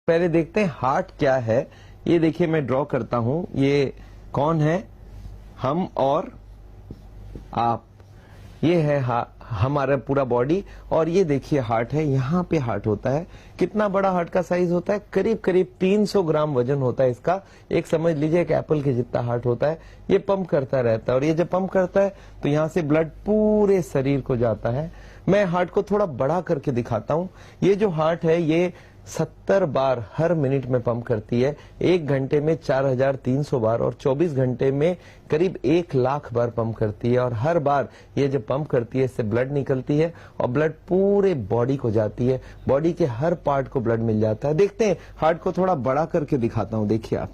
पहले देखते हैं हार्ट क्या है। ये देखिए मैं ड्रॉ करता हूं, ये कौन है? हम और आप। ये है हमारा पूरा बॉडी, और ये देखिए हार्ट है। यहाँ पे हार्ट होता है। कितना बड़ा हार्ट का साइज होता है? करीब करीब 300 ग्राम वजन होता है इसका। एक समझ लीजिए एक एप्पल के जितना हार्ट होता है। ये पंप करता रहता है, और ये जब पंप करता है तो यहाँ से ब्लड पूरे शरीर को जाता है। मैं हार्ट को थोड़ा बड़ा करके दिखाता हूँ। ये जो हार्ट है ये 70 बार हर मिनट में पंप करती है। 1 घंटे में 4300 बार, और 24 घंटे में करीब 1 लाख बार पंप करती है। और हर बार ये जब पंप करती है इससे ब्लड निकलती है, और ब्लड पूरे बॉडी को जाती है। बॉडी के हर पार्ट को ब्लड मिल जाता है। देखते हैं, हार्ट को थोड़ा बड़ा करके दिखाता हूं। देखिए आप,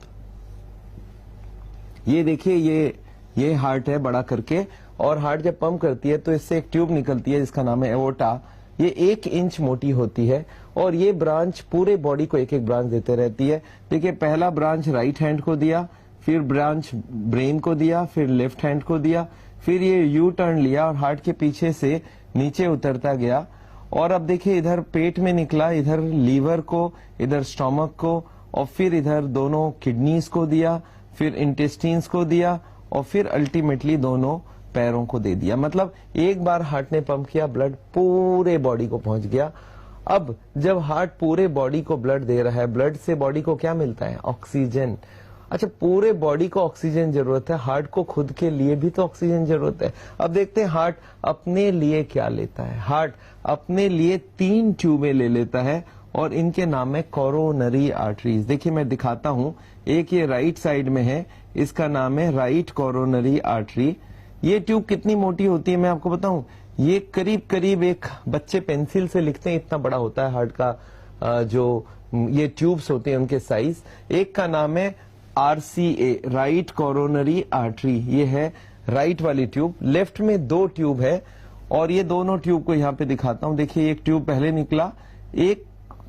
ये देखिए ये हार्ट है बड़ा करके। और हार्ट जब पंप करती है तो इससे एक ट्यूब निकलती है जिसका नाम है एओर्टा। ये 1 इंच मोटी होती है, और ये ब्रांच पूरे बॉडी को एक एक ब्रांच देते रहती है। देखिए पहला ब्रांच राइट हैंड को दिया, फिर ब्रांच ब्रेन को दिया, फिर लेफ्ट हैंड को दिया, फिर ये यू टर्न लिया और हार्ट के पीछे से नीचे उतरता गया। और अब देखिए इधर पेट में निकला, इधर लीवर को, इधर स्टोमक को, और फिर इधर दोनों किडनीज को दिया, फिर इंटेस्टाइन्स को दिया, और फिर अल्टीमेटली दोनों पैरों को दे दिया। मतलब एक बार हार्ट ने पंप किया, ब्लड पूरे बॉडी को पहुंच गया। अब जब हार्ट पूरे बॉडी को ब्लड दे रहा है, ब्लड से बॉडी को क्या मिलता है? ऑक्सीजन। अच्छा, पूरे बॉडी को ऑक्सीजन जरूरत है, हार्ट को खुद के लिए भी तो ऑक्सीजन जरूरत है। अब देखते हैं हार्ट अपने लिए क्या लेता है। हार्ट अपने लिए 3 ट्यूबें ले लेता है, और इनके नाम है कोरोनरी आर्टरीज। देखिए मैं दिखाता हूं, एक ये राइट साइड में है, इसका नाम है राइट कोरोनरी आर्टरी। ये ट्यूब कितनी मोटी होती है मैं आपको बताऊं, ये करीब करीब एक बच्चे पेंसिल से लिखते हैं इतना बड़ा होता है हार्ट का जो ये ट्यूब्स होते हैं उनके साइज। एक का नाम है आरसीए, राइट कोरोनरी आर्टरी। ये है राइट वाली ट्यूब। लेफ्ट में 2 ट्यूब है, और ये दोनों ट्यूब को यहाँ पे दिखाता हूँ। देखिए एक ट्यूब पहले निकला, एक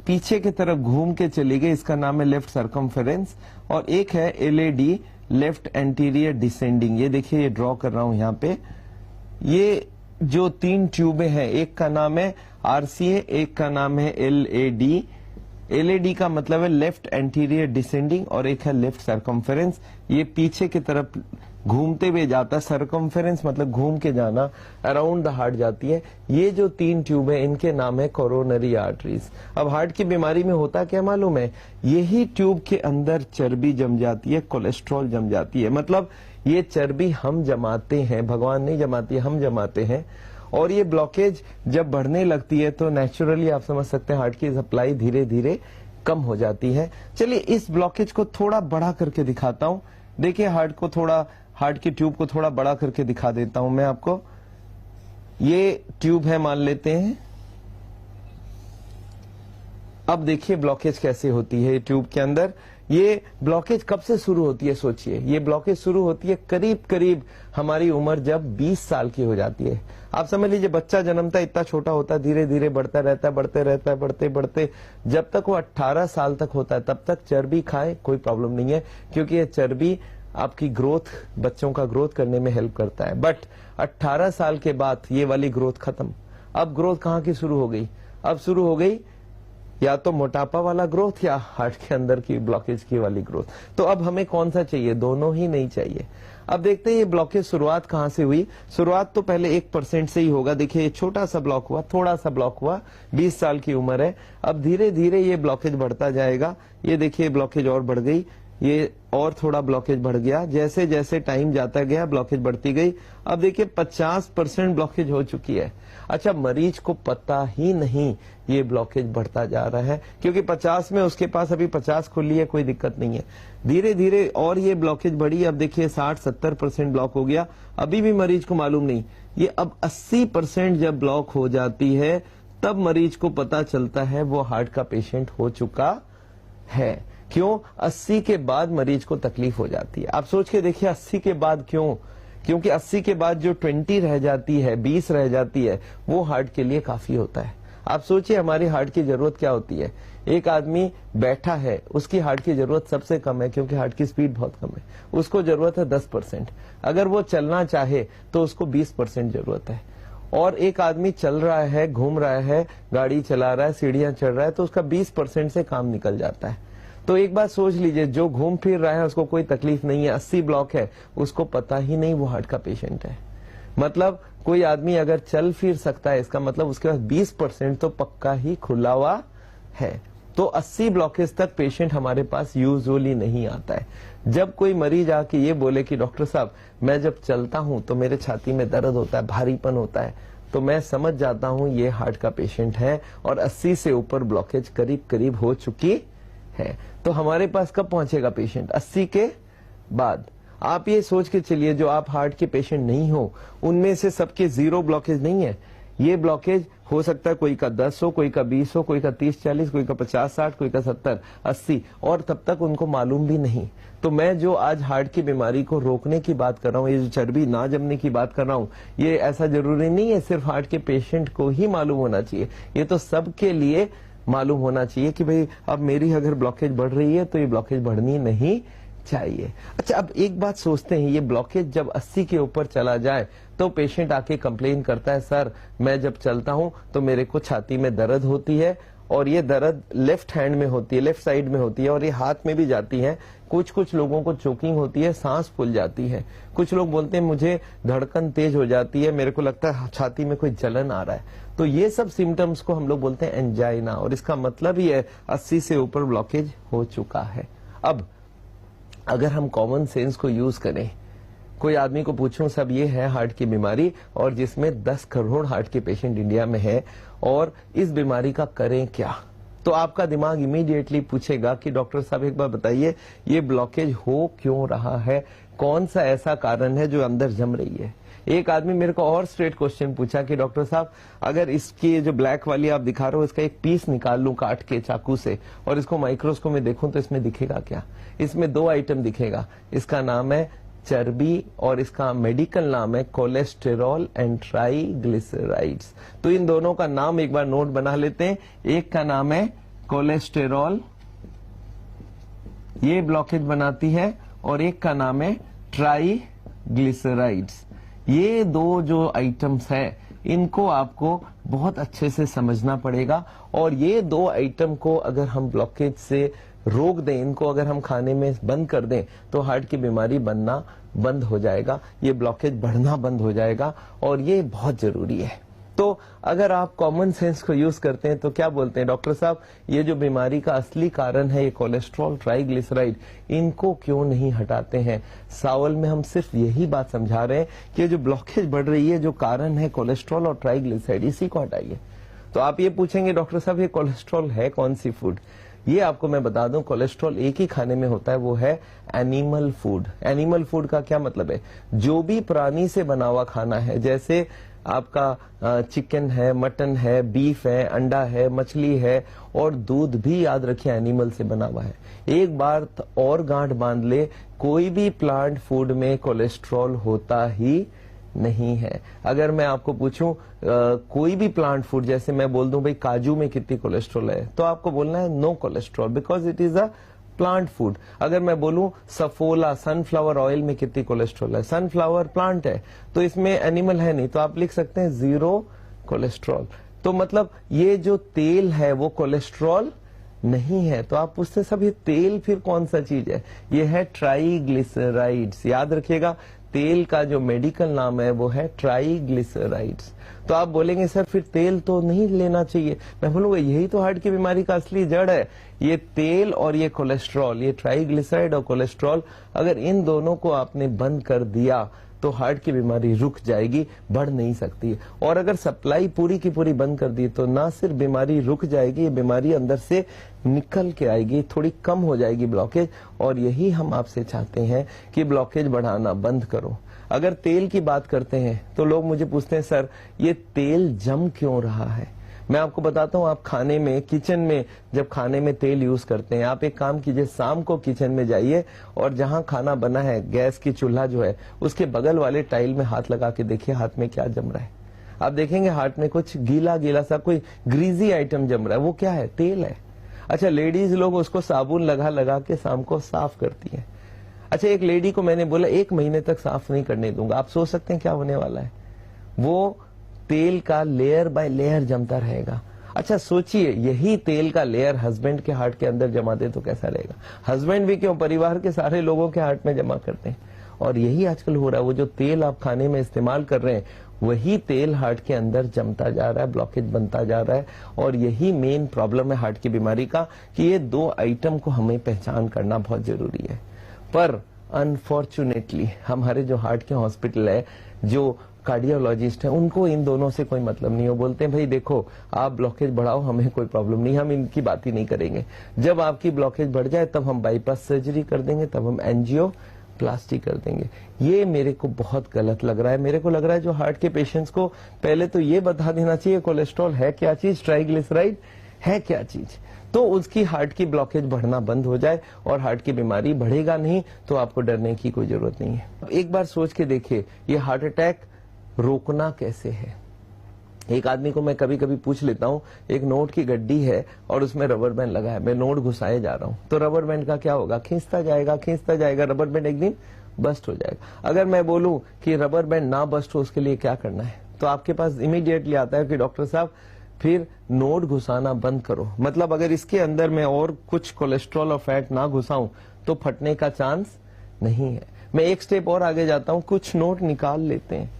पीछे की तरफ घूम के चली गई, इसका नाम है लेफ्ट सर्कमफेरेंस। और एक है एलएडी, लेफ्ट एंटीरियर डिसेंडिंग। ये देखिए ये ड्रॉ कर रहा हूं यहाँ पे। ये जो 3 ट्यूबें हैं, एक का नाम है आरसीए, एक का नाम है एलएडी। एलएडी का मतलब है लेफ्ट एंटीरियर डिसेंडिंग, और एक है लेफ्ट सर्कमफेरेंस। ये पीछे की तरफ घूमते हुए जाता है। सर्कमफेरेंस मतलब घूम के जाना, अराउंड द हार्ट जाती है। ये जो 3 ट्यूब है इनके नाम है कोरोनरी आर्टरीज। अब हार्ट की बीमारी में होता क्या मालूम है? यही ट्यूब के अंदर चर्बी जम जाती है, कोलेस्ट्रॉल जम जाती है। मतलब ये चर्बी हम जमाते हैं, भगवान नहीं जमाती है, हम जमाते हैं। और ये ब्लॉकेज जब बढ़ने लगती है तो नेचुरली आप समझ सकते हैं हार्ट की सप्लाई धीरे धीरे कम हो जाती है। चलिए इस ब्लॉकेज को थोड़ा बड़ा करके दिखाता हूं। देखिए हार्ट की ट्यूब को थोड़ा बड़ा करके दिखा देता हूं मैं आपको। ये ट्यूब है मान लेते हैं। अब देखिए ब्लॉकेज कैसे होती है ट्यूब के अंदर। ये ब्लॉकेज कब से शुरू होती है सोचिए? ये ब्लॉकेज शुरू होती है करीब करीब हमारी उम्र जब 20 साल की हो जाती है। आप समझ लीजिए बच्चा जन्मता है, इतना छोटा होता है, धीरे धीरे बढ़ता रहता है, बढ़ते बढ़ते जब तक वो 18 साल तक होता है तब तक चर्बी खाए कोई प्रॉब्लम नहीं है, क्योंकि ये चर्बी आपकी ग्रोथ, बच्चों का ग्रोथ करने में हेल्प करता है। बट 18 साल के बाद ये वाली ग्रोथ खत्म। अब ग्रोथ कहाँ की शुरू हो गई? अब शुरू हो गई या तो मोटापा वाला ग्रोथ या हार्ट के अंदर की ब्लॉकेज की वाली ग्रोथ। तो अब हमें कौन सा चाहिए? दोनों ही नहीं चाहिए। अब देखते हैं ये ब्लॉकेज शुरुआत कहां से हुई। शुरुआत तो पहले 1% से ही होगा। देखिए ये छोटा सा ब्लॉक हुआ, थोड़ा सा ब्लॉक हुआ, 20 साल की उम्र है। अब धीरे धीरे ये ब्लॉकेज बढ़ता जाएगा। ये देखिए ब्लॉकेज और बढ़ गई, ये और थोड़ा ब्लॉकेज बढ़ गया। जैसे जैसे टाइम जाता गया ब्लॉकेज बढ़ती गई। अब देखिए 50% ब्लॉकेज हो चुकी है। अच्छा, मरीज को पता ही नहीं ये ब्लॉकेज बढ़ता जा रहा है, क्योंकि 50 में उसके पास अभी 50 खुली है, कोई दिक्कत नहीं है। धीरे धीरे और ये ब्लॉकेज बढ़ी। अब देखिए 60-70% ब्लॉक हो गया, अभी भी मरीज को मालूम नहीं। ये अब 80% जब ब्लॉक हो जाती है तब मरीज को पता चलता है वो हार्ट का पेशेंट हो चुका है। क्यों? 80 के बाद मरीज को तकलीफ हो जाती है। आप सोच के देखिए 80 के बाद क्यों? क्योंकि 80 के बाद जो 20 रह जाती है, 20 रह जाती है, वो हार्ट के लिए काफी होता है। आप सोचिए हमारी हार्ट की जरूरत क्या होती है। एक आदमी बैठा है, उसकी हार्ट की जरूरत सबसे कम है, क्योंकि हार्ट की स्पीड बहुत कम है। उसको जरूरत है 10%। अगर वो चलना चाहे तो उसको 20% जरूरत है। और एक आदमी चल रहा है, घूम रहा है, गाड़ी चला रहा है, सीढ़ियां चढ़ रहा है, तो उसका 20% से काम निकल जाता है। तो एक बात सोच लीजिए, जो घूम फिर रहा है उसको कोई तकलीफ नहीं है, 80 ब्लॉक है, उसको पता ही नहीं वो हार्ट का पेशेंट है। मतलब कोई आदमी अगर चल फिर सकता है, इसका मतलब उसके पास 20% तो पक्का ही खुला हुआ है। तो 80 ब्लॉकेज तक पेशेंट हमारे पास यूजुअली नहीं आता है। जब कोई मरीज आके ये बोले कि डॉक्टर साहब मैं जब चलता हूं तो मेरे छाती में दर्द होता है, भारीपन होता है, तो मैं समझ जाता हूं ये हार्ट का पेशेंट है और 80 से ऊपर ब्लॉकेज करीब करीब हो चुकी है। तो हमारे पास कब पहुंचेगा पेशेंट? 80 के बाद। आप ये सोच के चलिए जो आप हार्ट के पेशेंट नहीं हो उनमें से सबके 0 ब्लॉकेज नहीं है। ये ब्लॉकेज हो सकता है कोई का 10 हो, कोई का 20 हो, कोई का 30-40, कोई का 50-60, कोई का 70-80, और तब तक उनको मालूम भी नहीं। तो मैं जो आज हार्ट की बीमारी को रोकने की बात कर रहा हूँ, ये जो चर्बी ना जमने की बात कर रहा हूँ, ये ऐसा जरूरी नहीं है सिर्फ हार्ट के पेशेंट को ही मालूम होना चाहिए, ये तो सबके लिए मालूम होना चाहिए कि भाई अब मेरी अगर ब्लॉकेज बढ़ रही है तो ये ब्लॉकेज बढ़नी नहीं चाहिए। अच्छा, अब एक बात सोचते हैं, ये ब्लॉकेज जब 80 के ऊपर चला जाए तो पेशेंट आके कंप्लेन करता है, सर मैं जब चलता हूं तो मेरे को छाती में दर्द होती है, और ये दर्द लेफ्ट हैंड में होती है, लेफ्ट साइड में होती है, और ये हाथ में भी जाती है। कुछ लोगों को चोकिंग होती है, सांस फूल जाती है। कुछ लोग बोलते हैं मुझे धड़कन तेज हो जाती है, मेरे को लगता है छाती में कोई जलन आ रहा है। तो ये सब सिम्टम्स को हम लोग बोलते हैं एंजाइना, और इसका मतलब ही है 80 से ऊपर ब्लॉकेज हो चुका है। अब अगर हम कॉमन सेंस को यूज करें, कोई आदमी को पूछूं सब ये है हार्ट की बीमारी और जिसमें 10 करोड़ हार्ट के पेशेंट इंडिया में है, और इस बीमारी का करें क्या, तो आपका दिमाग इमीडिएटली पूछेगा कि डॉक्टर साहब एक बार बताइए ये ब्लॉकेज हो क्यों रहा है, कौन सा ऐसा कारण है जो अंदर जम रही है। एक आदमी मेरे को और स्ट्रेट क्वेश्चन पूछा कि डॉक्टर साहब अगर इसकी जो ब्लैक वाली आप दिखा रहे हो इसका एक पीस निकाल लूं काट के चाकू से और इसको माइक्रोस्कोप में देखूं तो इसमें दिखेगा क्या? इसमें 2 आइटम दिखेगा, इसका नाम है चर्बी और इसका मेडिकल नाम है कोलेस्टेरॉल एंड ट्राइग्लिसराइड्स। तो इन दोनों का नाम एक बार नोट बना लेते हैं। एक का नाम है कोलेस्टेरॉल, ये ब्लॉकेज बनाती है, और एक का नाम है ट्राइग्लिसराइड्स। ये 2 जो आइटम्स है इनको आपको बहुत अच्छे से समझना पड़ेगा, और ये 2 आइटम को अगर हम ब्लॉकेज से रोक दें, इनको अगर हम खाने में बंद कर दें तो हार्ट की बीमारी बनना बंद हो जाएगा, ये ब्लॉकेज बढ़ना बंद हो जाएगा, और ये बहुत जरूरी है। तो अगर आप कॉमन सेंस को यूज करते हैं तो क्या बोलते हैं डॉक्टर साहब ये जो बीमारी का असली कारण है ये कोलेस्ट्रॉल ट्राइग्लिसराइड, इनको क्यों नहीं हटाते हैं? सावल में हम सिर्फ यही बात समझा रहे हैं कि जो ब्लॉकेज बढ़ रही है जो कारण है कोलेस्ट्रॉल और ट्राइग्लिसराइड, इसी को हटाइए। तो आप ये पूछेंगे डॉक्टर साहब ये कोलेस्ट्रॉल है कौन सी फूड? ये आपको मैं बता दूं कोलेस्ट्रॉल एक ही खाने में होता है, वो है एनिमल फूड। एनिमल फूड का क्या मतलब है? जो भी प्राणी से बना हुआ खाना है, जैसे आपका चिकन है, मटन है, बीफ है, अंडा है, मछली है, और दूध भी याद रखिए एनिमल से बना हुआ है। एक बार और गांठ बांध ले, कोई भी प्लांट फूड में कोलेस्ट्रॉल होता ही नहीं है। अगर मैं आपको पूछूं कोई भी प्लांट फूड, जैसे मैं बोल दूं भाई काजू में कितनी कोलेस्ट्रॉल है, तो आपको बोलना है no cholesterol because it is a plant food. अगर मैं बोलूं सफोला सनफ्लावर ऑयल में कितनी कोलेस्ट्रॉल है, सनफ्लावर प्लांट है तो इसमें एनिमल है नहीं, तो आप लिख सकते हैं 0 कोलेस्ट्रॉल। तो मतलब ये जो तेल है वो कोलेस्ट्रॉल नहीं है। तो आप पूछते सब ये तेल फिर कौन सा चीज है? ये है ट्राइग्लिसराइड्स। याद रखिएगा तेल का जो मेडिकल नाम है वो है ट्राइग्लिसराइड्स। तो आप बोलेंगे सर फिर तेल तो नहीं लेना चाहिए। मैं बोलूंगा यही तो हार्ट की बीमारी का असली जड़ है, ये तेल और ये कोलेस्ट्रॉल, ये ट्राइग्लिसराइड और कोलेस्ट्रॉल। अगर इन दोनों को आपने बंद कर दिया तो हार्ट की बीमारी रुक जाएगी, बढ़ नहीं सकती। और अगर सप्लाई पूरी की पूरी बंद कर दी तो ना सिर्फ बीमारी रुक जाएगी, ये बीमारी अंदर से निकल के आएगी, थोड़ी कम हो जाएगी ब्लॉकेज। और यही हम आपसे चाहते हैं कि ब्लॉकेज बढ़ाना बंद करो। अगर तेल की बात करते हैं तो लोग मुझे पूछते हैं सर ये तेल जम क्यों रहा है? मैं आपको बताता हूँ, आप खाने में किचन में जब खाने में तेल यूज करते हैं, आप एक काम कीजिए, शाम को किचन में जाइए और जहां खाना बना है गैस की चूल्हा जो है उसके बगल वाले टाइल में हाथ लगा के देखिए हाथ में क्या जम रहा है। आप देखेंगे हाथ में कुछ गीला गीला सा कोई ग्रीजी आइटम जम रहा है, वो क्या है? तेल है। अच्छा, लेडीज लोग उसको साबुन लगा लगा के शाम को साफ करती है। अच्छा, एक लेडी को मैंने बोला 1 महीने तक साफ नहीं करने दूंगा। आप सोच सकते हैं क्या होने वाला है? वो तेल का लेयर बाय लेयर जमता रहेगा। अच्छा सोचिए, यही तेल का लेयर हस्बैंड के हार्ट के अंदर जमा दे तो कैसा रहेगा। हस्बैंड भी क्यों, परिवार के सारे लोगों के हार्ट में जमा करते हैं। और यही आजकल हो रहा है, वो जो तेल आप खाने में इस्तेमाल कर रहे हैं वही तेल हार्ट के अंदर जमता जा रहा है, ब्लॉकेज बनता जा रहा है। और यही मेन प्रॉब्लम है हार्ट की बीमारी का, कि ये दो आइटम को हमें पहचान करना बहुत जरूरी है। पर अनफॉर्चुनेटली हमारे जो हार्ट के हॉस्पिटल है, जो कार्डियोलॉजिस्ट है, उनको इन दोनों से कोई मतलब नहीं हो। बोलते हैं भाई देखो आप ब्लॉकेज बढ़ाओ, हमें कोई प्रॉब्लम नहीं, हम इनकी बात ही नहीं करेंगे। जब आपकी ब्लॉकेज बढ़ जाए तब हम बाईपास सर्जरी कर देंगे, तब हम एंजियो प्लास्टी कर देंगे। ये मेरे को बहुत गलत लग रहा है। मेरे को लग रहा है जो हार्ट के पेशेंट्स को पहले तो ये बता देना चाहिए कोलेस्ट्रॉल है क्या चीज, ट्राइग्लिसराइड है क्या चीज, तो उसकी हार्ट की ब्लॉकेज बढ़ना बंद हो जाए और हार्ट की बीमारी बढ़ेगा नहीं, तो आपको डरने की कोई जरूरत नहीं है। एक बार सोच के देखिए, ये हार्ट अटैक रोकना कैसे है। एक आदमी को मैं कभी कभी पूछ लेता हूं, एक नोट की गड्डी है और उसमें रबर बैंड लगा है, मैं नोट घुसाए जा रहा हूं, तो रबर बैंड का क्या होगा, खींचता जाएगा, रबर बैंड एक दिन बस्ट हो जाएगा। अगर मैं बोलूं कि रबर बैंड ना बस्ट हो, उसके लिए क्या करना है, तो आपके पास इमीडिएटली आता है कि डॉक्टर साहब फिर नोट घुसाना बंद करो। मतलब अगर इसके अंदर मैं और कुछ कोलेस्ट्रॉल और फैट ना घुसाऊं तो फटने का चांस नहीं है। मैं एक स्टेप और आगे जाता हूं, कुछ नोट निकाल लेते हैं।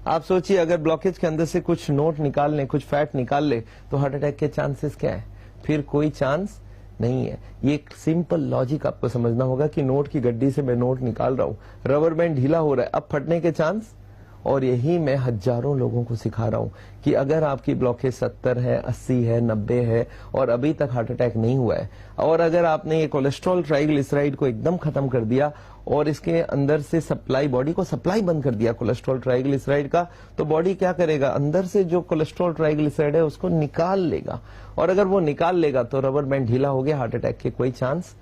आप सोचिए अगर ब्लॉकेज के अंदर से कुछ नोट निकाल लें, कुछ फैट निकाल ले, तो हार्ट अटैक के चांसेस क्या है, फिर कोई चांस नहीं है। ये एक सिंपल लॉजिक आपको समझना होगा कि नोट की गड्डी से मैं नोट निकाल रहा हूं, रबर बैंड ढीला हो रहा है, अब फटने के चांस। और यही मैं हजारों लोगों को सिखा रहा हूं कि अगर आपकी ब्लॉकेज 70 है, 80 है, 90 है और अभी तक हार्ट अटैक नहीं हुआ है, और अगर आपने ये कोलेस्ट्रॉल ट्राइग्लिसराइड को एकदम खत्म कर दिया और इसके अंदर से सप्लाई, बॉडी को सप्लाई बंद कर दिया कोलेस्ट्रॉल ट्राइग्लिसराइड का, तो बॉडी क्या करेगा, अंदर से जो कोलेस्ट्रॉल ट्राइग्लिसराइड है उसको निकाल लेगा। और अगर वो निकाल लेगा तो रबर बैंड ढीला हो गया, हार्ट अटैक के कोई चांस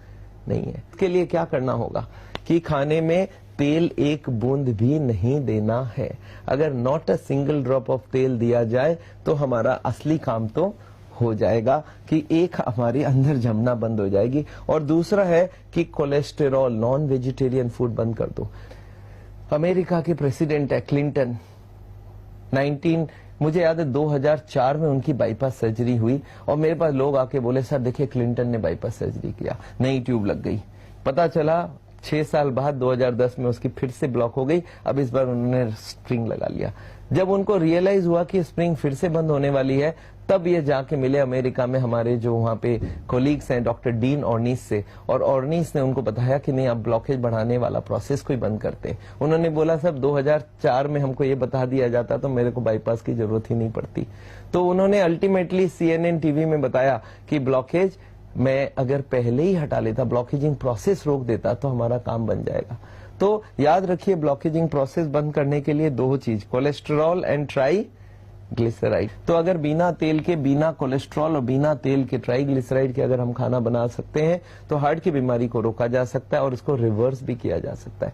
नहीं है। इसके लिए क्या करना होगा कि खाने में तेल एक बूंद भी नहीं देना है। अगर not a single drop of तेल दिया जाए तो हमारा असली काम तो हो जाएगा कि एक हमारे अंदर जमना बंद हो जाएगी। और दूसरा है कि कोलेस्टेरॉल, नॉन वेजिटेरियन फूड बंद कर दो। अमेरिका के प्रेसिडेंट है क्लिंटन, मुझे याद है 2004 में उनकी बाईपास सर्जरी हुई और मेरे पास लोग आके बोले सर देखिए क्लिंटन ने बाईपास सर्जरी किया, नई ट्यूब लग गई। पता चला 6 साल बाद 2010 में उसकी फिर से ब्लॉक हो गई, अब इस बार उन्होंने स्प्रिंग लगा लिया। जब उनको रियलाइज हुआ कि स्प्रिंग फिर से बंद होने वाली है, तब ये जाके मिले अमेरिका में हमारे जो वहां पे कोलीग्स हैं डॉक्टर डीन ऑर्निस से, और ऑर्निस ने उनको बताया कि नहीं आप ब्लॉकेज बढ़ाने वाला प्रोसेस कोई बंद करते हैं। उन्होंने बोला सब 2004 में हमको ये बता दिया जाता तो मेरे को बाईपास की जरूरत ही नहीं पड़ती। तो उन्होंने अल्टीमेटली CNN टीवी में बताया कि ब्लॉकेज मैं अगर पहले ही हटा लेता, ब्लॉकेजिंग प्रोसेस रोक देता, तो हमारा काम बन जाएगा। तो याद रखिए ब्लॉकेजिंग प्रोसेस बंद करने के लिए दो चीज, कोलेस्ट्रॉल एंड ट्राइग्लिसराइड। तो अगर बिना तेल के, बिना कोलेस्ट्रॉल और बिना तेल के ट्राइग्लिसराइड के अगर हम खाना बना सकते हैं तो हार्ट की बीमारी को रोका जा सकता है और उसको रिवर्स भी किया जा सकता है।